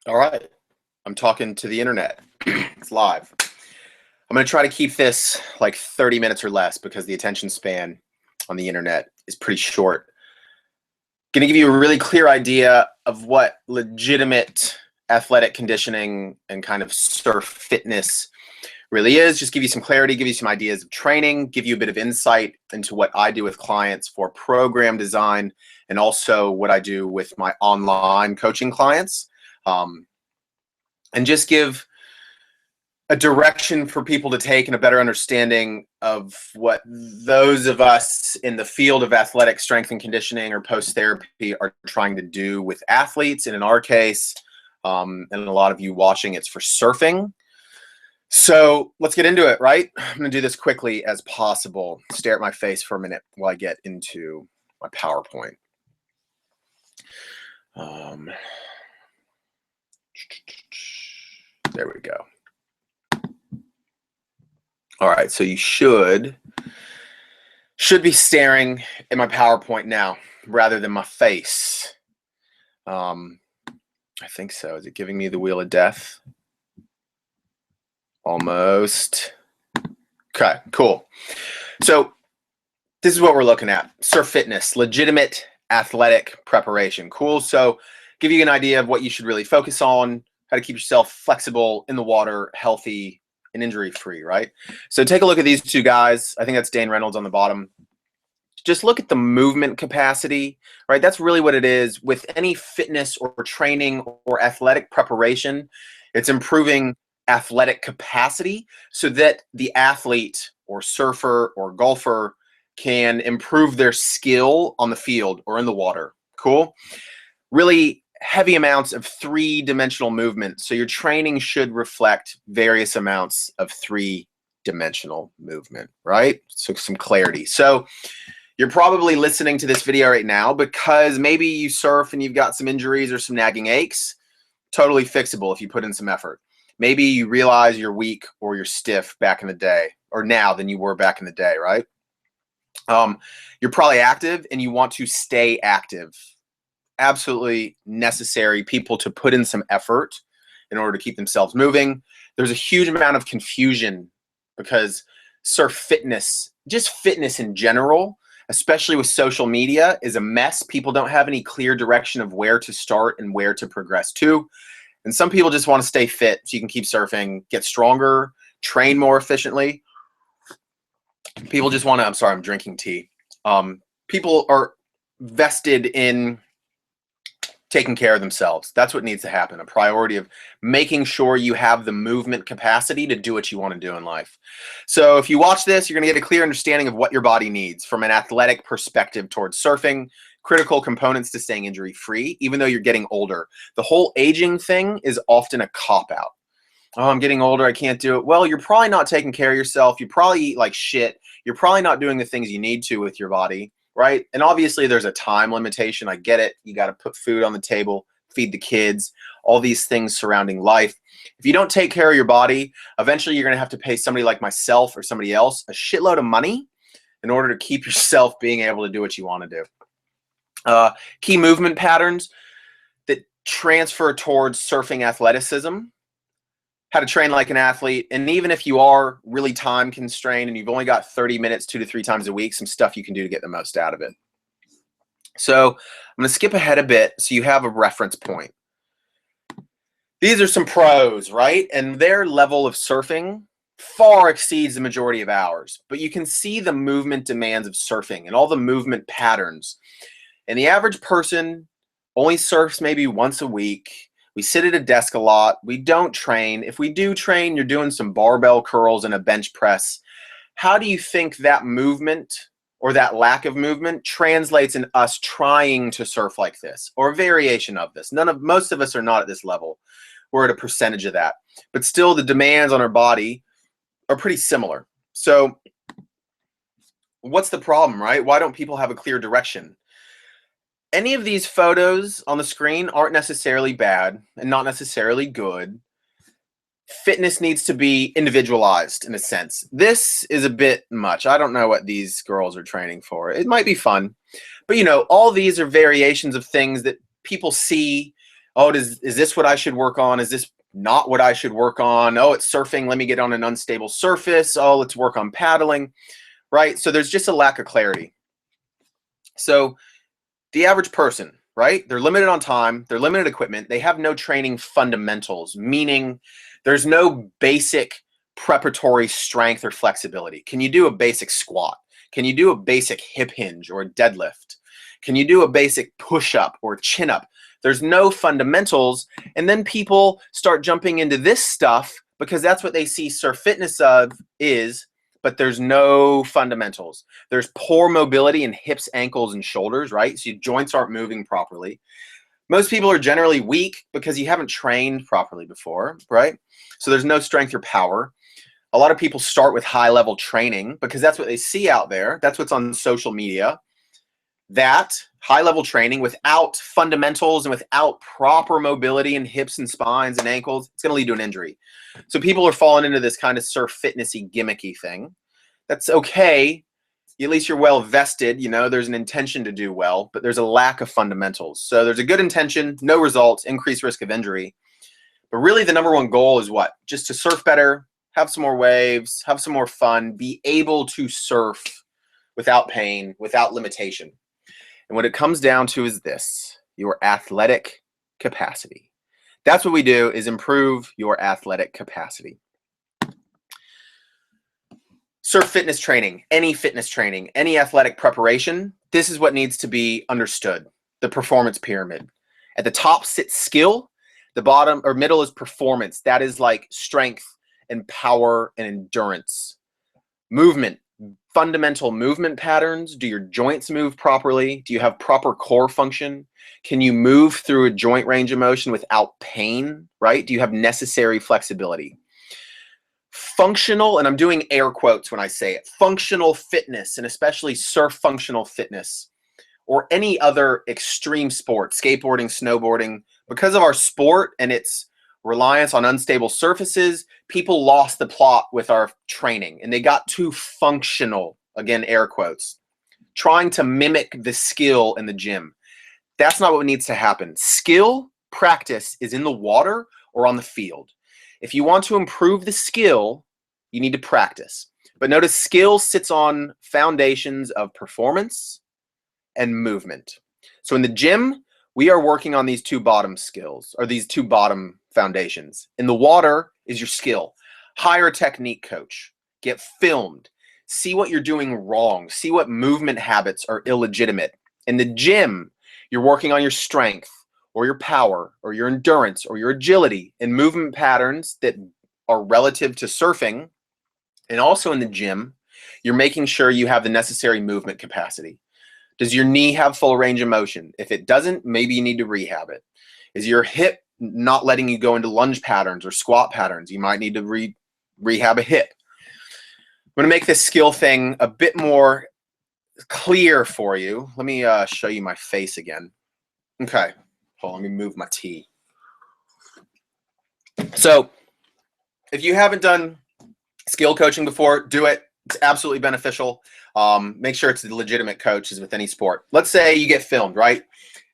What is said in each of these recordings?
All right. I'm talking to the internet. It's live. I'm going to try to keep this like 30 minutes or less because the attention span on the internet is pretty short. Going to give you a really clear idea of what legitimate athletic conditioning and kind of surf fitness really is. Just give you some clarity, give you some ideas of training, give you a bit of insight into what I do with clients for program design and also what I do with my online coaching clients. And just give a direction for people to take and a better understanding of what those of us in the field of athletic strength and conditioning or post-therapy are trying to do with athletes. And in our case, and a lot of you watching, it's for surfing. So let's get into it, right? I'm going to do this quickly as possible. Stare at my face for a minute while I get into my PowerPoint. There we go. All right, so you should be staring at my PowerPoint now rather than my face. I think so. Is it giving me the wheel of death? Almost. Okay, cool. So this is what we're looking at. Surf fitness, legitimate athletic preparation. Cool. So give you an idea of what you should really focus on, how to keep yourself flexible in the water, healthy, and injury-free, right? So take a look at these two guys. I think that's Dan Reynolds on the bottom. Just look at the movement capacity, right? That's really what it is with any fitness or training or athletic preparation. It's improving athletic capacity so that the athlete or surfer or golfer can improve their skill on the field or in the water. Cool. Really heavy amounts of three-dimensional movement. So your training should reflect various amounts of three-dimensional movement, right? So some clarity. So you're probably listening to this video right now because maybe you surf and you've got some injuries or some nagging aches. Totally fixable if you put in some effort. Maybe you realize you're weak or you're stiff back in the day, or now than you were back in the day, right? You're probably active and you want to stay active. Absolutely necessary people to put in some effort in order to keep themselves moving. There's a huge amount of confusion because surf fitness, just fitness in general, especially with social media, is a mess. People don't have any clear direction of where to start and where to progress to. And some people just want to stay fit so you can keep surfing, get stronger, train more efficiently. People just want to, I'm sorry, I'm drinking tea. People are vested in taking care of themselves. That's what needs to happen. A priority of making sure you have the movement capacity to do what you want to do in life. So if you watch this, you're going to get a clear understanding of what your body needs from an athletic perspective towards surfing, critical components to staying injury-free, even though you're getting older. The whole aging thing is often a cop-out. Oh, I'm getting older, I can't do it. Well, you're probably not taking care of yourself. You probably eat like shit. You're probably not doing the things you need to with your body. Right? And obviously there's a time limitation. I get it. You got to put food on the table, feed the kids, all these things surrounding life. If you don't take care of your body, eventually you're going to have to pay somebody like myself or somebody else a shitload of money in order to keep yourself being able to do what you want to do. Key movement patterns that transfer towards surfing athleticism, how to train like an athlete. And even if you are really time constrained and you've only got 30 minutes 2 to 3 times a week, some stuff you can do to get the most out of it. So I'm going to skip ahead a bit so you have a reference point. These are some pros, right? And their level of surfing far exceeds the majority of ours. But you can see the movement demands of surfing and all the movement patterns. And the average person only surfs maybe once a week. We sit at a desk a lot. We don't train. If we do train, you're doing some barbell curls and a bench press. How do you think that movement or that lack of movement translates in us trying to surf like this or a variation of this? Most of us are not at this level. We're at a percentage of that. But still, the demands on our body are pretty similar. So what's the problem, right? Why don't people have a clear direction? Any of these photos on the screen aren't necessarily bad and not necessarily good. Fitness needs to be individualized in a sense. This is a bit much. I don't know what these girls are training for. It might be fun. But, you know, all these are variations of things that people see Oh, is this what I should work on? Is this not what I should work on? Oh, it's surfing. Let me get on an unstable surface. Oh, let's work on paddling, right? So there's just a lack of clarity. So the average person, right? They're limited on time. They're limited equipment. They have no training fundamentals, meaning there's no basic preparatory strength or flexibility. Can you do a basic squat? Can you do a basic hip hinge or a deadlift? Can you do a basic push-up or chin up? There's no fundamentals, and then people start jumping into this stuff because that's what they see surf fitness is, but there's no fundamentals. There's poor mobility in hips, ankles, and shoulders, right? So your joints aren't moving properly. Most people are generally weak because you haven't trained properly before, right? So there's no strength or power. A lot of people start with high-level training because that's what they see out there. That's what's on social media. That high-level training without fundamentals and without proper mobility in hips and spines and ankles, it's going to lead to an injury. So people are falling into this kind of surf fitnessy gimmicky thing. That's okay. At least you're well vested. You know, there's an intention to do well, but there's a lack of fundamentals. So there's a good intention, no results, increased risk of injury. But really the number one goal is what? Just to surf better, have some more waves, have some more fun, be able to surf without pain, without limitation. And what it comes down to is this: your athletic capacity. That's what we do, is improve your athletic capacity. Surf fitness training, any athletic preparation, this is what needs to be understood: the performance pyramid. At the top sits skill, the bottom or middle is performance. That is like strength and power and endurance. Movement, fundamental movement patterns. Do your joints move properly? Do you have proper core function? Can you move through a joint range of motion without pain, right? Do you have necessary flexibility? Functional, and I'm doing air quotes when I say it, functional fitness, and especially surf functional fitness, or any other extreme sport, skateboarding, snowboarding, because of our sport and its reliance on unstable surfaces, people lost the plot with our training and they got too functional, again, air quotes, trying to mimic the skill in the gym. That's not what needs to happen. Skill practice is in the water or on the field. If you want to improve the skill, you need to practice. But notice skill sits on foundations of performance and movement. So in the gym, we are working on these two bottom skills, or these two bottom foundations. In the water is your skill. Hire a technique coach. Get filmed. See what you're doing wrong. See what movement habits are illegitimate. In the gym, you're working on your strength or your power or your endurance or your agility and movement patterns that are relative to surfing. And also in the gym, you're making sure you have the necessary movement capacity. Does your knee have full range of motion? If it doesn't, maybe you need to rehab it. Is your hip not letting you go into lunge patterns or squat patterns? You might need to rehab a hip. I'm going to make this skill thing a bit more clear for you. Let me show you my face again. Okay, hold on, let me move my tea. So if you haven't done skill coaching before, do it. It's absolutely beneficial. Make sure it's a legitimate coach, as with any sport. Let's say you get filmed, right?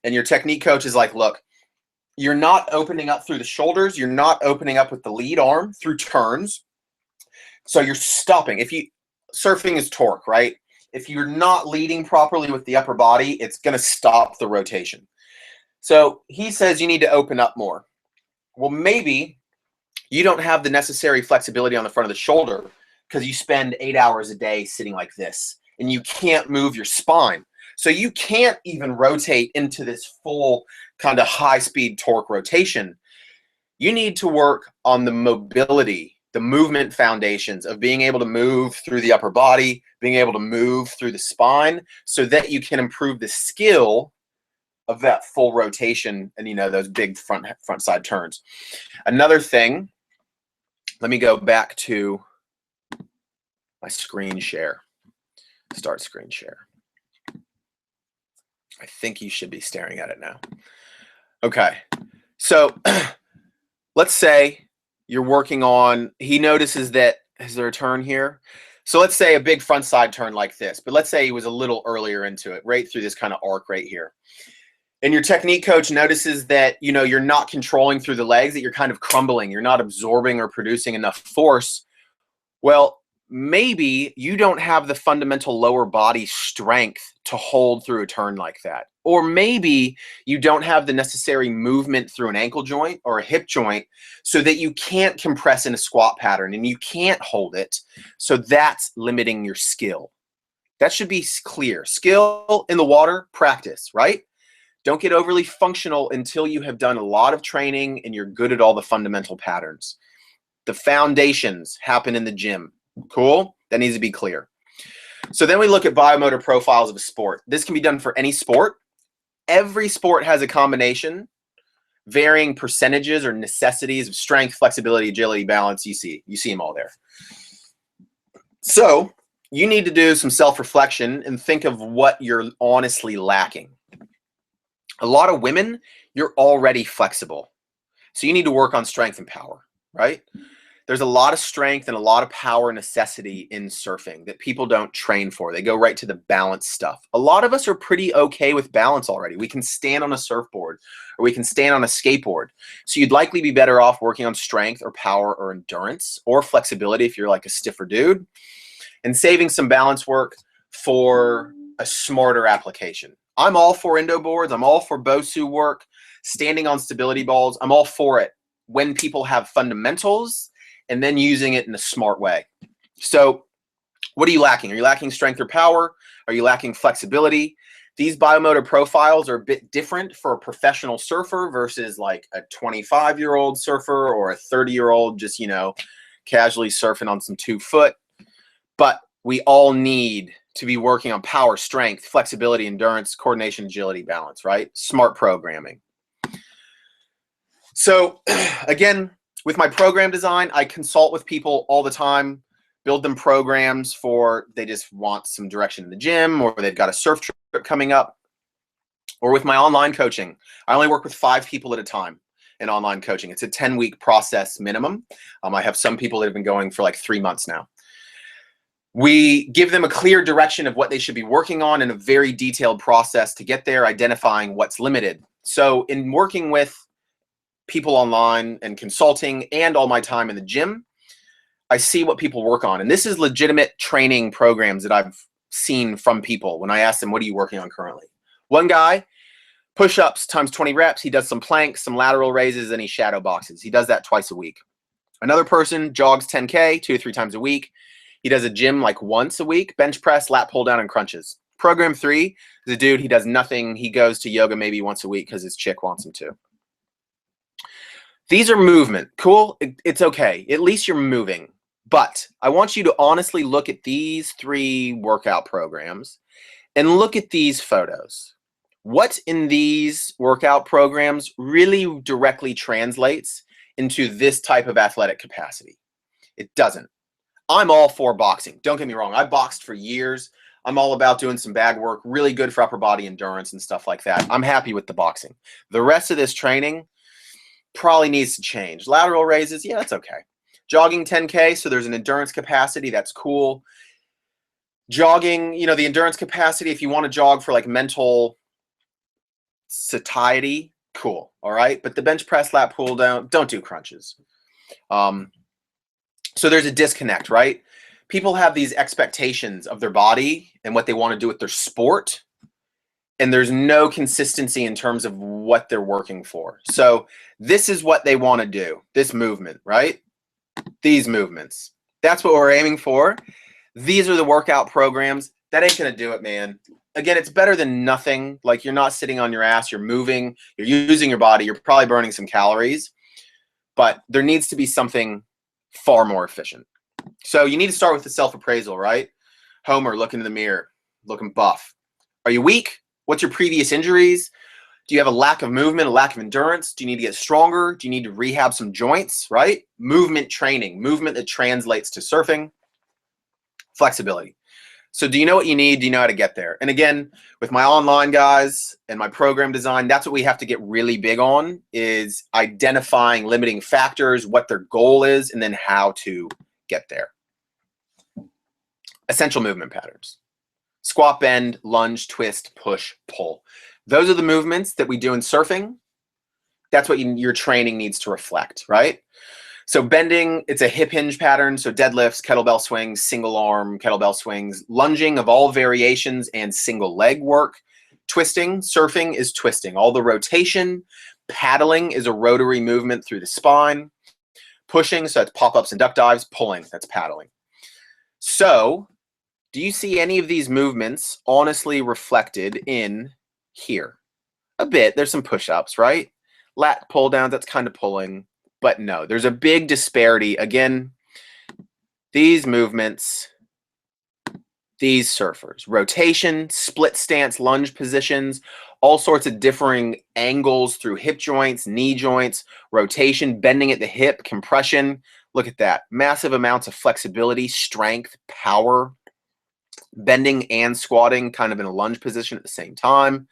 And your technique coach is like, look, you're not opening up through the shoulders. You're not opening up with the lead arm through turns. So you're stopping. Surfing is torque, right? If you're not leading properly with the upper body, it's going to stop the rotation. So he says you need to open up more. Well, maybe you don't have the necessary flexibility on the front of the shoulder because you spend 8 hours a day sitting like this and you can't move your spine. So you can't even rotate into this full kind of high-speed torque rotation. You need to work on the mobility, the movement foundations of being able to move through the upper body, being able to move through the spine so that you can improve the skill of that full rotation and, you know, those big front side turns. Another thing, let me go back to my screen share. Start screen share. I think you should be staring at it now. Okay, so let's say you're working on, he notices that, is there a turn here? So let's say a big front side turn like this, but let's say he was a little earlier into it, right through this kind of arc right here. And your technique coach notices that, you know, you're not controlling through the legs, that you're kind of crumbling, you're not absorbing or producing enough force. Well, maybe you don't have the fundamental lower body strength to hold through a turn like that. Or maybe you don't have the necessary movement through an ankle joint or a hip joint so that you can't compress in a squat pattern and you can't hold it. So that's limiting your skill. That should be clear. Skill in the water, practice, right? Don't get overly functional until you have done a lot of training and you're good at all the fundamental patterns. The foundations happen in the gym. Cool? That needs to be clear. So then we look at biomotor profiles of a sport. This can be done for any sport. Every sport has a combination, varying percentages or necessities of strength, flexibility, agility, balance. You see them all there. So you need to do some self-reflection and think of what you're honestly lacking. A lot of women, you're already flexible. So you need to work on strength and power, right? There's a lot of strength and a lot of power necessity in surfing that people don't train for. They go right to the balance stuff. A lot of us are pretty okay with balance already. We can stand on a surfboard or we can stand on a skateboard. So you'd likely be better off working on strength or power or endurance or flexibility if you're like a stiffer dude, and saving some balance work for a smarter application. I'm all for endo boards. I'm all for BOSU work, standing on stability balls. I'm all for it when people have fundamentals and then using it in a smart way. So what are you lacking? Are you lacking strength or power? Are you lacking flexibility? These biomotor profiles are a bit different for a professional surfer versus like a 25-year-old surfer or a 30-year-old just, you know, casually surfing on some 2 foot. But we all need to be working on power, strength, flexibility, endurance, coordination, agility, balance, right? Smart programming. So again, with my program design, I consult with people all the time, build them programs for they just want some direction in the gym or they've got a surf trip coming up. Or with my online coaching, I only work with 5 people at a time in online coaching. It's a 10-week process minimum. I have some people that have been going for like 3 months now. We give them a clear direction of what they should be working on in a very detailed process to get there, identifying what's limited. So in working with people online and consulting and all my time in the gym, I see what people work on. And this is legitimate training programs that I've seen from people when I ask them, what are you working on currently? One guy, push-ups times 20 reps. He does some planks, some lateral raises, and he shadow boxes. He does that twice a week. Another person jogs 10K 2 to 3 times a week. He does a gym like once a week, bench press, lat pull down, and crunches. Program 3 is a dude, he does nothing. He goes to yoga maybe once a week because his chick wants him to. These are movement. Cool. It's okay. At least you're moving. But I want you to honestly look at these 3 workout programs and look at these photos. What in these workout programs really directly translates into this type of athletic capacity? It doesn't. I'm all for boxing. Don't get me wrong. I boxed for years. I'm all about doing some bag work, really good for upper body endurance and stuff like that. I'm happy with the boxing. The rest of this training probably needs to change. Lateral raises, yeah, that's okay. Jogging 10K, so there's an endurance capacity. That's cool. Jogging, you know, the endurance capacity, if you want to jog for like mental satiety, cool. All right. But the bench press, lat pull down, don't do crunches. So there's a disconnect, right? People have these expectations of their body and what they want to do with their sport, and there's no consistency in terms of what they're working for. So this is what they want to do, this movement, right? These movements. That's what we're aiming for. These are the workout programs. That ain't going to do it, man. Again, it's better than nothing. Like, you're not sitting on your ass, you're moving, you're using your body, you're probably burning some calories, but there needs to be something far more efficient. So you need to start with the self-appraisal, right? Homer, look into the mirror, looking buff. Are you weak? What's your previous injuries? Do you have a lack of movement, a lack of endurance? Do you need to get stronger? Do you need to rehab some joints, right? Movement training, movement that translates to surfing. Flexibility. So do you know what you need? Do you know how to get there? And again, with my online guys and my program design, that's what we have to get really big on, is identifying limiting factors, what their goal is, and then how to get there. Essential movement patterns. Squat, bend, lunge, twist, push, pull. Those are the movements that we do in surfing. That's what your training needs to reflect, right? So bending, it's a hip hinge pattern. So deadlifts, kettlebell swings, single arm kettlebell swings, lunging of all variations, and single leg work. Twisting, surfing is twisting. All the rotation. Paddling is a rotary movement through the spine. Pushing, so that's pop-ups and duck dives. Pulling, that's paddling. So do you see any of these movements honestly reflected in here? A bit. There's some push-ups, right? Lat pull downs, that's kind of pulling. But no, there's a big disparity. Again, these movements, these surfers, rotation, split stance, lunge positions, all sorts of differing angles through hip joints, knee joints, rotation, bending at the hip, compression. Look at that. Massive amounts of flexibility, strength, power, bending and squatting kind of in a lunge position at the same time.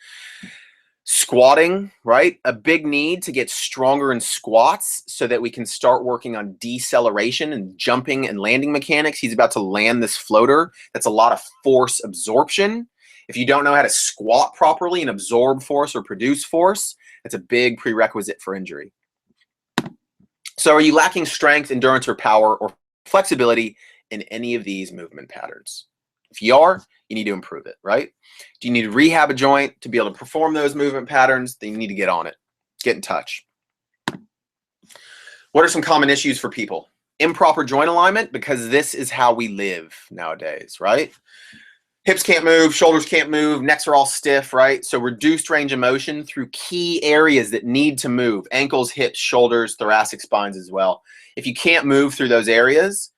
Squatting, right? A big need to get stronger in squats so that we can start working on deceleration and jumping and landing mechanics. He's about to land this floater. That's a lot of force absorption. If you don't know how to squat properly and absorb force or produce force, that's a big prerequisite for injury. So are you lacking strength, endurance, or power or flexibility in any of these movement patterns? If you are, you need to improve it, right? Do you need to rehab a joint to be able to perform those movement patterns? Then you need to get on it. Get in touch. What are some common issues for people? Improper joint alignment, because this is how we live nowadays, right? Hips can't move, shoulders can't move, necks are all stiff, right? So reduced range of motion through key areas that need to move. Ankles, hips, shoulders, thoracic spines as well. If you can't move through those areas,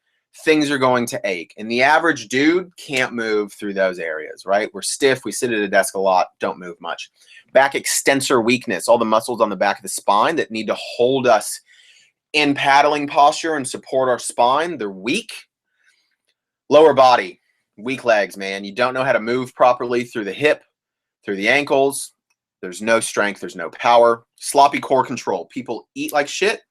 things are going to ache. And the average dude can't move through those areas, right? We're stiff, we sit at a desk a lot, don't move much. Back extensor weakness, all the muscles on the back of the spine that need to hold us in paddling posture and support our spine, they're weak. Lower body, weak legs, man. You don't know how to move properly through the hip, through the ankles. There's no strength, there's no power. Sloppy core control. People eat like shit.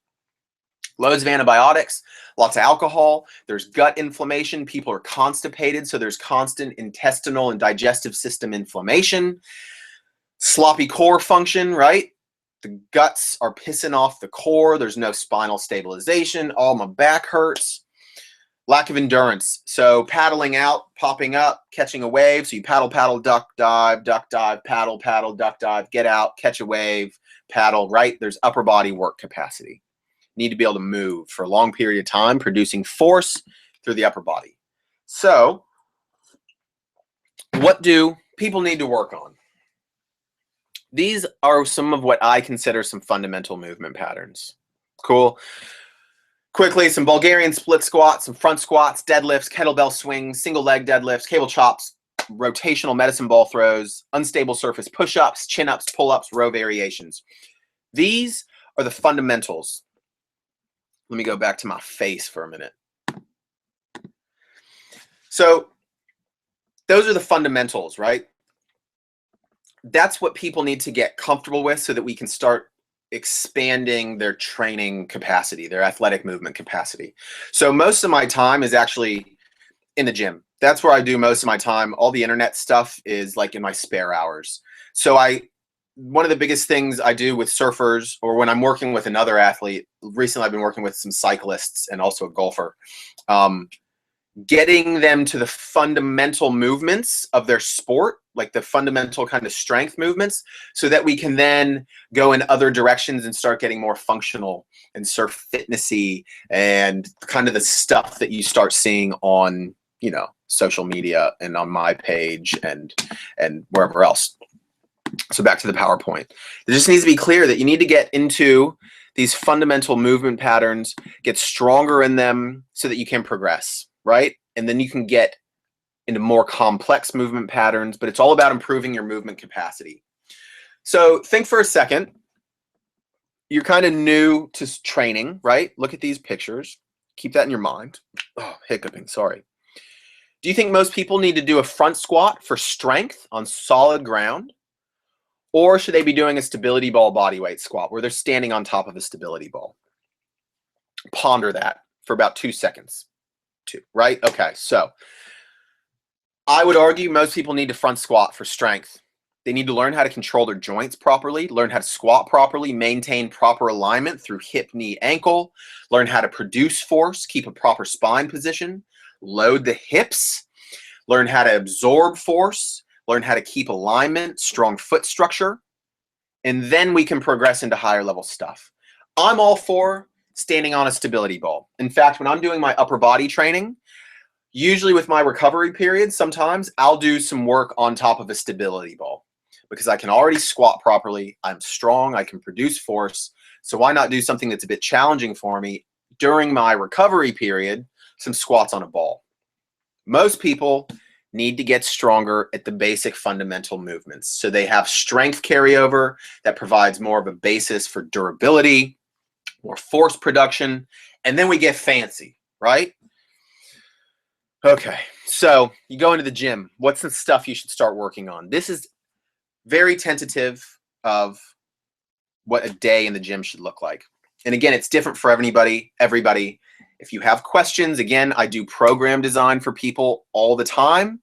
Loads of antibiotics, lots of alcohol, there's gut inflammation, people are constipated, so there's constant intestinal and digestive system inflammation. Sloppy core function, right? The guts are pissing off the core, there's no spinal stabilization, all my back hurts. Lack of endurance, so paddling out, popping up, catching a wave, so you paddle, paddle, duck, dive, paddle, paddle, duck, dive, get out, catch a wave, paddle, right? There's upper body work capacity. Need to be able to move for a long period of time, producing force through the upper body. So what do people need to work on? These are some of what I consider some fundamental movement patterns. Cool. Quickly, some Bulgarian split squats, some front squats, deadlifts, kettlebell swings, single leg deadlifts, cable chops, rotational medicine ball throws, unstable surface push-ups, chin-ups, pull-ups, row variations. These are the fundamentals. Let me go back to my face for a minute. So those are the fundamentals, right? That's what people need to get comfortable with so that we can start expanding their training capacity, their athletic movement capacity. So most of my time is actually in the gym. That's where I do most of my time. All the internet stuff is like in my spare hours. So one of the biggest things I do with surfers, or when I'm working with another athlete, recently I've been working with some cyclists and also a golfer, getting them to the fundamental movements of their sport, like the fundamental kind of strength movements, so that we can then go in other directions and start getting more functional and surf fitnessy and kind of the stuff that you start seeing on, you know, social media and on my page and wherever else. So back to the PowerPoint. There just needs to be clear that you need to get into these fundamental movement patterns, get stronger in them so that you can progress, right? And then you can get into more complex movement patterns, but it's all about improving your movement capacity. So think for a second. You're kind of new to training, right? Look at these pictures. Keep that in your mind. Oh, hiccuping, sorry. Do you think most people need to do a front squat for strength on solid ground? Or should they be doing a stability ball bodyweight squat where they're standing on top of a stability ball? Ponder that for about 2 seconds. Right? Okay, so I would argue most people need to front squat for strength. They need to learn how to control their joints properly, learn how to squat properly, maintain proper alignment through hip, knee, ankle, learn how to produce force, keep a proper spine position, load the hips, learn how to absorb force, learn how to keep alignment, strong foot structure, and then we can progress into higher level stuff. I'm all for standing on a stability ball. In fact, when I'm doing my upper body training, usually with my recovery period, sometimes I'll do some work on top of a stability ball because I can already squat properly. I'm strong. I can produce force. So why not do something that's a bit challenging for me during my recovery period, some squats on a ball? Most people need to get stronger at the basic fundamental movements. So they have strength carryover that provides more of a basis for durability, more force production, and then we get fancy, right? Okay, so you go into the gym. What's the stuff you should start working on? This is very tentative of what a day in the gym should look like. And again, it's different for everybody. If you have questions, again, I do program design for people all the time.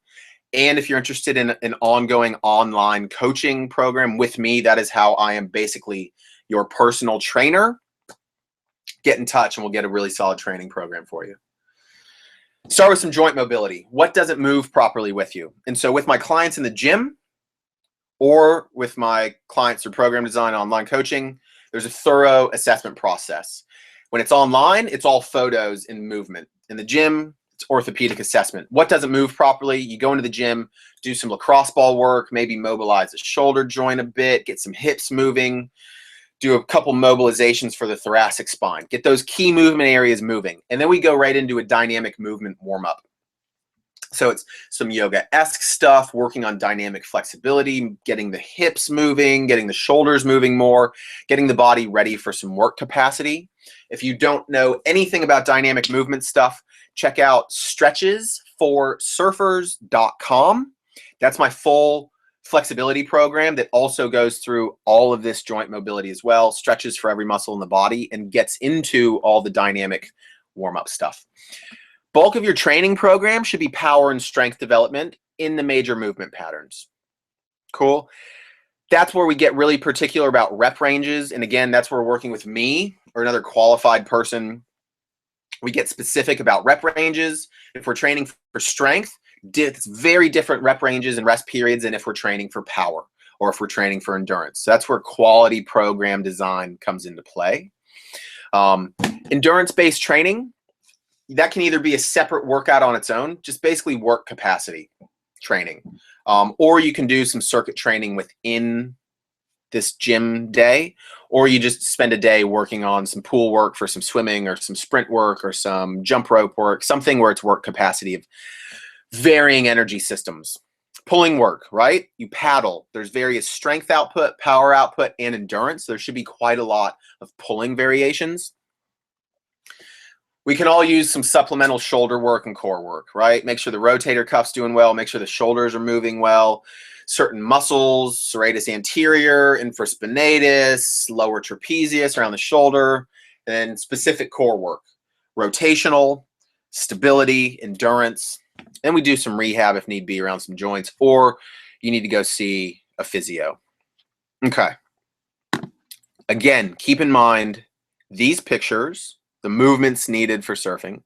And if you're interested in an ongoing online coaching program with me, that is how I am basically your personal trainer. Get in touch and we'll get a really solid training program for you. Start with some joint mobility. What doesn't move properly with you? And so with my clients in the gym or with my clients through program design and online coaching, there's a thorough assessment process. When it's online, it's all photos and movement. In the gym, it's orthopedic assessment. What doesn't move properly? You go into the gym, do some lacrosse ball work, maybe mobilize the shoulder joint a bit, get some hips moving, do a couple mobilizations for the thoracic spine, get those key movement areas moving. And then we go right into a dynamic movement warm-up. So it's some yoga-esque stuff, working on dynamic flexibility, getting the hips moving, getting the shoulders moving more, getting the body ready for some work capacity. If you don't know anything about dynamic movement stuff, check out stretchesforsurfers.com. That's my full flexibility program that also goes through all of this joint mobility as well, stretches for every muscle in the body, and gets into all the dynamic warm-up stuff. Bulk of your training program should be power and strength development in the major movement patterns. Cool. That's where we get really particular about rep ranges. And again, that's where we're working with me or another qualified person. We get specific about rep ranges. If we're training for strength, it's very different rep ranges and rest periods than if we're training for power or if we're training for endurance. So that's where quality program design comes into play. Endurance-based training, that can either be a separate workout on its own, just basically work capacity training, or you can do some circuit training within this gym day, or you just spend a day working on some pool work for some swimming or some sprint work or some jump rope work, something where it's work capacity of varying energy systems. Pulling work, right? You paddle. There's various strength output, power output, and endurance. There should be quite a lot of pulling variations. We can all use some supplemental shoulder work and core work, right? Make sure the rotator cuff's doing well, make sure the shoulders are moving well. Certain muscles, serratus anterior, infraspinatus, lower trapezius around the shoulder, and then specific core work, rotational, stability, endurance. And we do some rehab if need be around some joints, or you need to go see a physio. Okay. Again, keep in mind these pictures, the movements needed for surfing.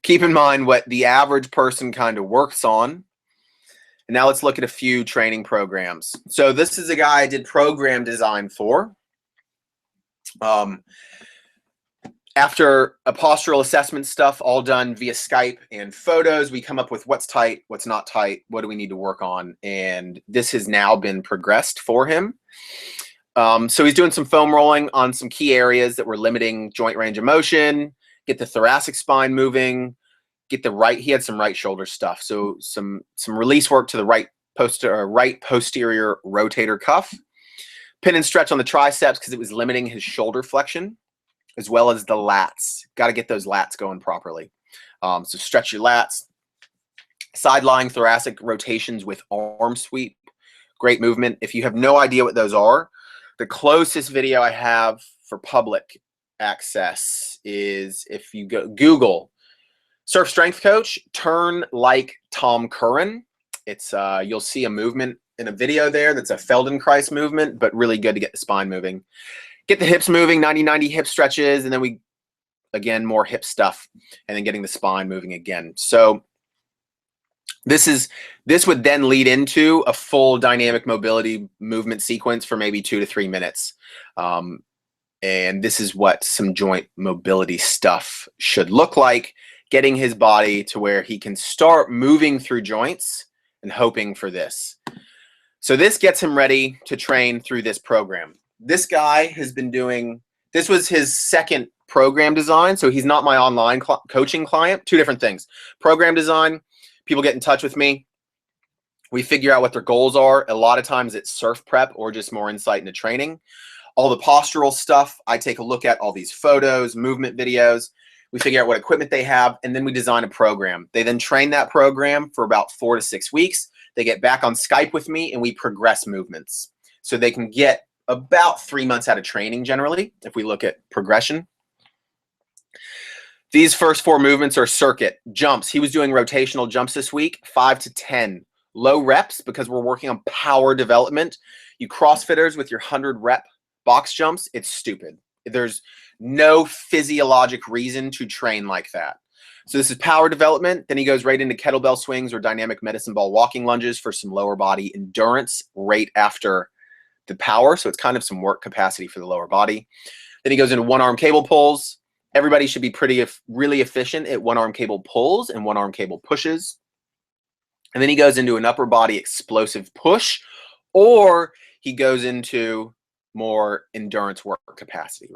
Keep in mind what the average person kind of works on. And now let's look at a few training programs. So this is a guy I did program design for. After a postural assessment stuff all done via Skype and photos, we come up with what's tight, what's not tight, what do we need to work on. And this has now been progressed for him. So he's doing some foam rolling on some key areas that were limiting joint range of motion, get the thoracic spine moving, get the right, he had some right shoulder stuff. So some release work to the right posterior rotator cuff, pin and stretch on the triceps because it was limiting his shoulder flexion, as well as the lats. Got to get those lats going properly. So stretch your lats. Side lying thoracic rotations with arm sweep. Great movement. If you have no idea what those are, the closest video I have for public access is if you go Google surf strength coach, turn like Tom Curran. It's you'll see a movement in a video there. That's a Feldenkrais movement, but really good to get the spine moving. Get the hips moving, 90-90 hip stretches, and then we, again, more hip stuff, and then getting the spine moving again. So this would then lead into a full dynamic mobility movement sequence for maybe 2 to 3 minutes. And this is what some joint mobility stuff should look like, getting his body to where he can start moving through joints and hoping for this. So this gets him ready to train through this program. This guy has been doing, this was his second program design. So he's not my online coaching client. Two different things. Program design, people get in touch with me. We figure out what their goals are. A lot of times it's surf prep or just more insight into training. All the postural stuff, I take a look at all these photos, movement videos. We figure out what equipment they have, and then we design a program. They then train that program for about 4 to 6 weeks. They get back on Skype with me, and we progress movements. So they can get about 3 months out of training generally, if we look at progression. These first 4 movements are circuit, jumps. He was doing rotational jumps this week, 5 to 10. Low reps because we're working on power development. You CrossFitters with your 100 rep box jumps, it's stupid. There's no physiologic reason to train like that. So this is power development. Then he goes right into kettlebell swings or dynamic medicine ball walking lunges for some lower body endurance right after the power. So it's kind of some work capacity for the lower body. Then he goes into one arm cable pulls. Everybody should be really efficient at one arm cable pulls and one arm cable pushes. And then he goes into an upper body explosive push, or he goes into more endurance work capacity,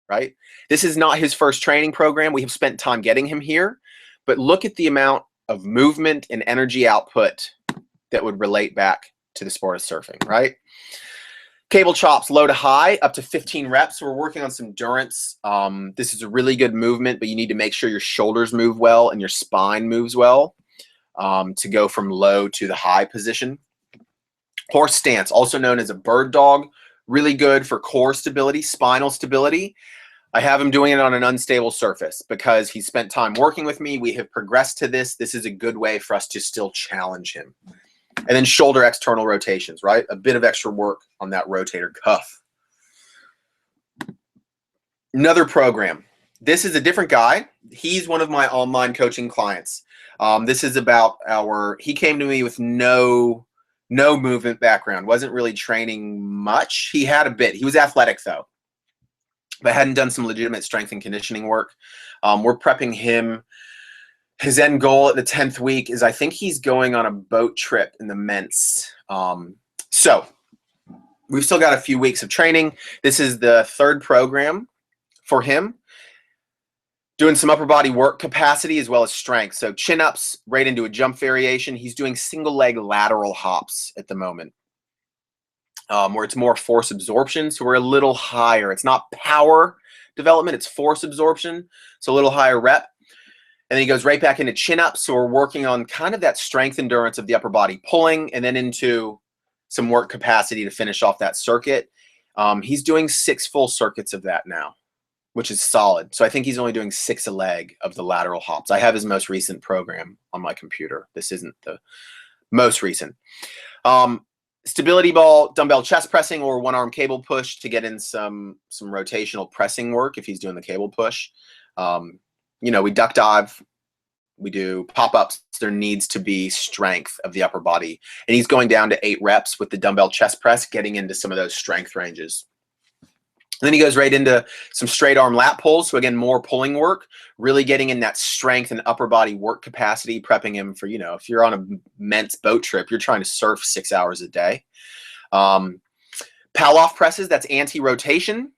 right? This is not his first training program. We have spent time getting him here, but look at the amount of movement and energy output that would relate back to the sport of surfing, right? Cable chops, low to high, up to 15 reps. So we're working on some endurance. This is a really good movement, but you need to make sure your shoulders move well and your spine moves well to go from low to the high position. Horse stance, also known as a bird dog, really good for core stability, spinal stability. I have him doing it on an unstable surface because he spent time working with me. We have progressed to this. This is a good way for us to still challenge him. And then shoulder external rotations, right? A bit of extra work on that rotator cuff. Another program. This is a different guy. He's one of my online coaching clients. This is about he came to me with no movement background, wasn't really training much. He had a bit. He was athletic though, but hadn't done some legitimate strength and conditioning work. We're prepping him. His end goal at the 10th week is I think he's going on a boat trip in the Ments. So we've still got a few weeks of training. This is the 3rd program for him. Doing some upper body work capacity as well as strength. So chin-ups right into a jump variation. He's doing single leg lateral hops at the moment, where it's more force absorption. So we're a little higher. It's not power development, it's force absorption. So a little higher rep. And then he goes right back into chin-ups. So we're working on kind of that strength endurance of the upper body pulling, and then into some work capacity to finish off that circuit. He's doing 6 full circuits of that now, which is solid. So I think he's only doing 6 a leg of the lateral hops. I have his most recent program on my computer. This isn't the most recent. Stability ball, dumbbell chest pressing, or one arm cable push to get in some rotational pressing work if he's doing the cable push. We duck dive, we do pop-ups. There needs to be strength of the upper body. And he's going down to 8 reps with the dumbbell chest press, getting into some of those strength ranges. And then he goes right into some straight arm lat pulls. So again, more pulling work, really getting in that strength and upper body work capacity, prepping him for, if you're on a Ments boat trip, you're trying to surf 6 hours a day. Pal-off presses, that's anti-rotation.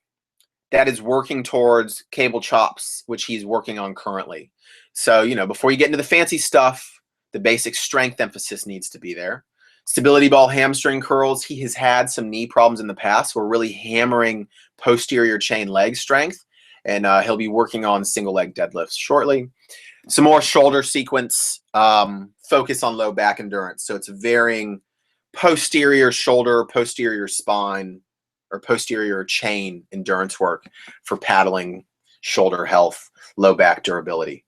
That is working towards cable chops, which he's working on currently. So, before you get into the fancy stuff, the basic strength emphasis needs to be there. Stability ball hamstring curls. He has had some knee problems in the past. So we're really hammering posterior chain leg strength, and he'll be working on single leg deadlifts shortly. Some more shoulder sequence, focus on low back endurance. So it's varying posterior shoulder, posterior spine, or posterior chain endurance work for paddling, shoulder health, low back durability.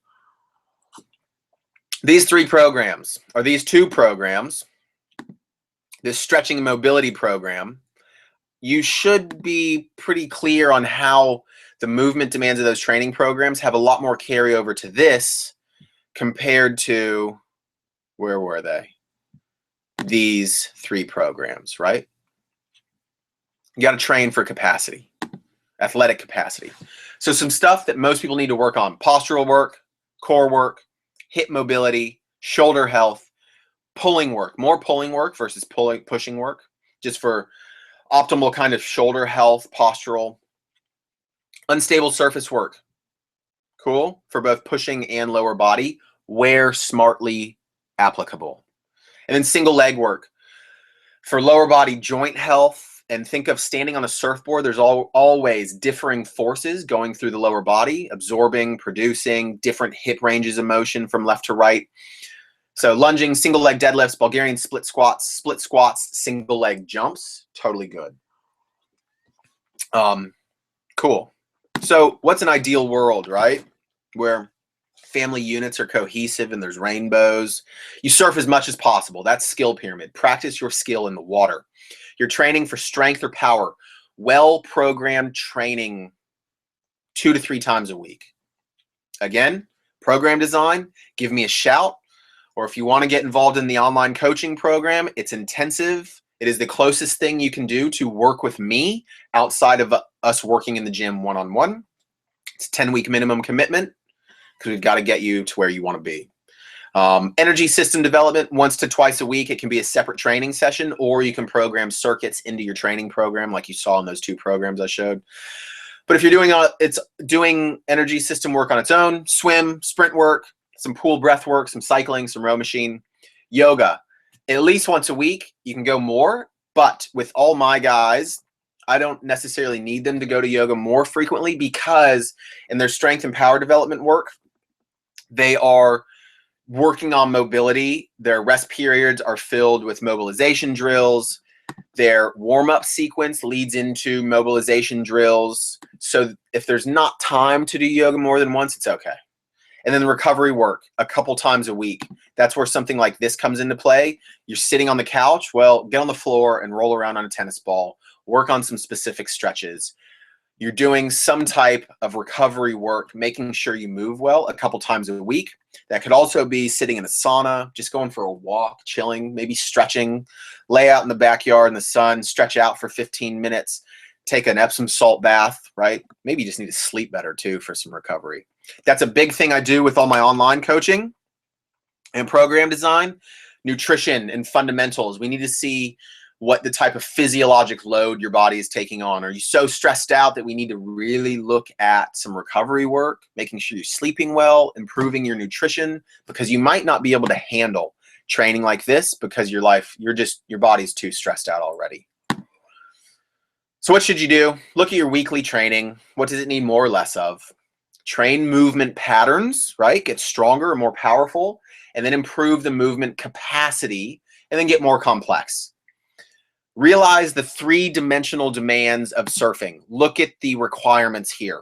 These 2 programs this stretching and mobility program, you should be pretty clear on how the movement demands of those training programs have a lot more carryover to this compared to, where were they? These 3 programs, right? You got to train for capacity, athletic capacity. So some stuff that most people need to work on: postural work, core work, hip mobility, shoulder health, pulling work, more pulling work versus pushing work, just for optimal kind of shoulder health, postural. Unstable surface work, cool, for both pushing and lower body, where smartly applicable. And then single leg work for lower body joint health. And think of standing on a surfboard. There's always differing forces going through the lower body, absorbing, producing different hip ranges of motion from left to right. So lunging, single leg deadlifts, Bulgarian split squats, single leg jumps, totally good. Cool. So what's an ideal world, right? Where family units are cohesive and there's rainbows. You surf as much as possible. That's skill pyramid. Practice your skill in the water. You're training for strength or power. Well-programmed training 2 to 3 times a week. Again, program design, give me a shout. Or if you want to get involved in the online coaching program, it's intensive. It is the closest thing you can do to work with me outside of us working in the gym one-on-one. It's a 10-week minimum commitment because we've got to get you to where you want to be. Energy system development, once to twice a week. It can be a separate training session, or you can program circuits into your training program like you saw in those 2 programs I showed. But if you're doing energy system work on its own, swim, sprint work, some pool breath work, some cycling, some row machine, yoga, at least once a week. You can go more, but with all my guys, I don't necessarily need them to go to yoga more frequently because in their strength and power development work, they are working on mobility. Their rest periods are filled with mobilization drills. Their warm-up sequence leads into mobilization drills. So if there's not time to do yoga more than once, it's okay. And then the recovery work a couple times a week. That's where something like this comes into play. You're sitting on the couch. Well, get on the floor and roll around on a tennis ball. Work on some specific stretches. You're doing some type of recovery work, making sure you move well a couple times a week. That could also be sitting in a sauna, just going for a walk, chilling, maybe stretching, lay out in the backyard in the sun, stretch out for 15 minutes, take an Epsom salt bath, right? Maybe you just need to sleep better too for some recovery. That's a big thing I do with all my online coaching and program design. Nutrition and fundamentals. We need to see what the type of physiologic load your body is taking on. Are you so stressed out that we need to really look at some recovery work, making sure you're sleeping well, improving your nutrition, because you might not be able to handle training like this because your body's too stressed out already. So what should you do? Look at your weekly training. What does it need more or less of? Train movement patterns, right? Get stronger and more powerful, and then improve the movement capacity, and then get more complex. Realize the 3-dimensional demands of surfing. Look at the requirements here.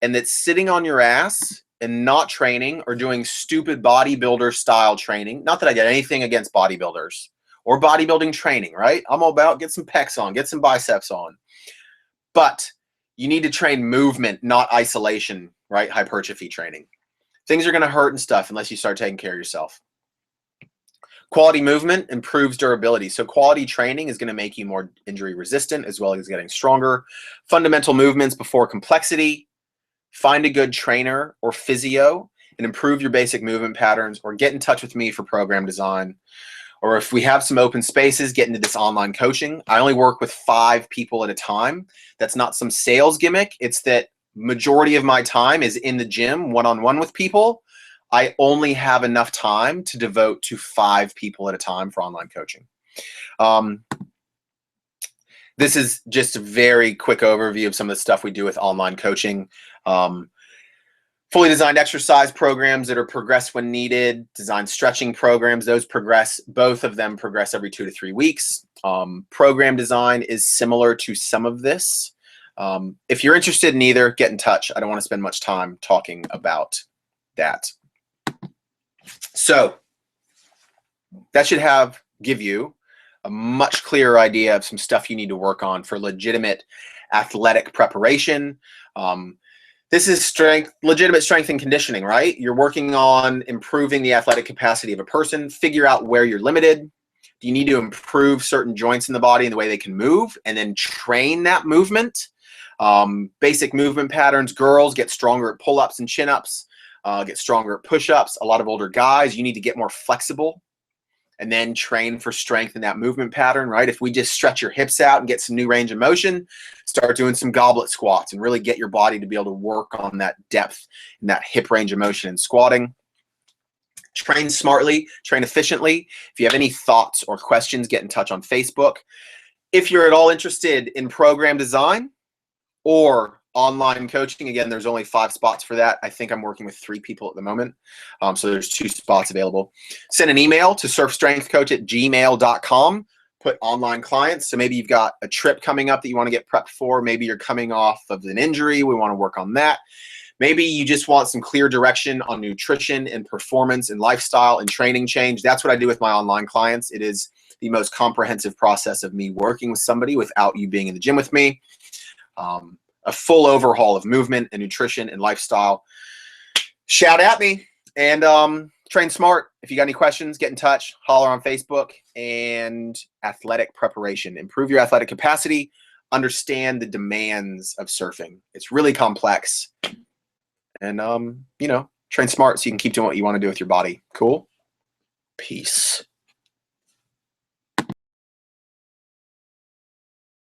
And that sitting on your ass and not training or doing stupid bodybuilder style training, not that I get anything against bodybuilders or bodybuilding training, right? I'm all about get some pecs on, get some biceps on. But you need to train movement, not isolation, right? Hypertrophy training. Things are going to hurt and stuff unless you start taking care of yourself. Quality movement improves durability. So quality training is going to make you more injury resistant as well as getting stronger. Fundamental movements before complexity. Find a good trainer or physio and improve your basic movement patterns, or get in touch with me for program design. Or if we have some open spaces, get into this online coaching. I only work with 5 people at a time. That's not some sales gimmick. It's that majority of my time is in the gym one-on-one with people. I only have enough time to devote to 5 people at a time for online coaching. This is just a very quick overview of some of the stuff we do with online coaching. Fully designed exercise programs that are progress when needed, designed stretching programs, both of them progress every 2 to 3 weeks. Program design is similar to some of this. If you're interested in either, get in touch. I don't want to spend much time talking about that. So that should give you a much clearer idea of some stuff you need to work on for legitimate athletic preparation. This is legitimate strength and conditioning, right? You're working on improving the athletic capacity of a person. Figure out where you're limited. Do you need to improve certain joints in the body and the way they can move, and then train that movement? Basic movement patterns. Girls get stronger at pull-ups and chin-ups, get stronger at push-ups. A lot of older guys, you need to get more flexible and then train for strength in that movement pattern, right? If we just stretch your hips out and get some new range of motion, start doing some goblet squats and really get your body to be able to work on that depth and that hip range of motion in squatting. Train smartly, train efficiently. If you have any thoughts or questions, get in touch on Facebook. If you're at all interested in program design or online coaching, again, there's only 5 spots for that. I think I'm working with 3 people at the moment. So there's 2 spots available. Send an email to surfstrengthcoach@gmail.com. Put online clients. So maybe you've got a trip coming up that you want to get prepped for. Maybe you're coming off of an injury. We want to work on that. Maybe you just want some clear direction on nutrition and performance and lifestyle and training change. That's what I do with my online clients. It is the most comprehensive process of me working with somebody without you being in the gym with me. A full overhaul of movement and nutrition and lifestyle. Shout at me and train smart. If you got any questions, get in touch, holler on Facebook. And athletic preparation. Improve your athletic capacity. Understand the demands of surfing. It's really complex. And, train smart so you can keep doing what you want to do with your body. Cool? Peace.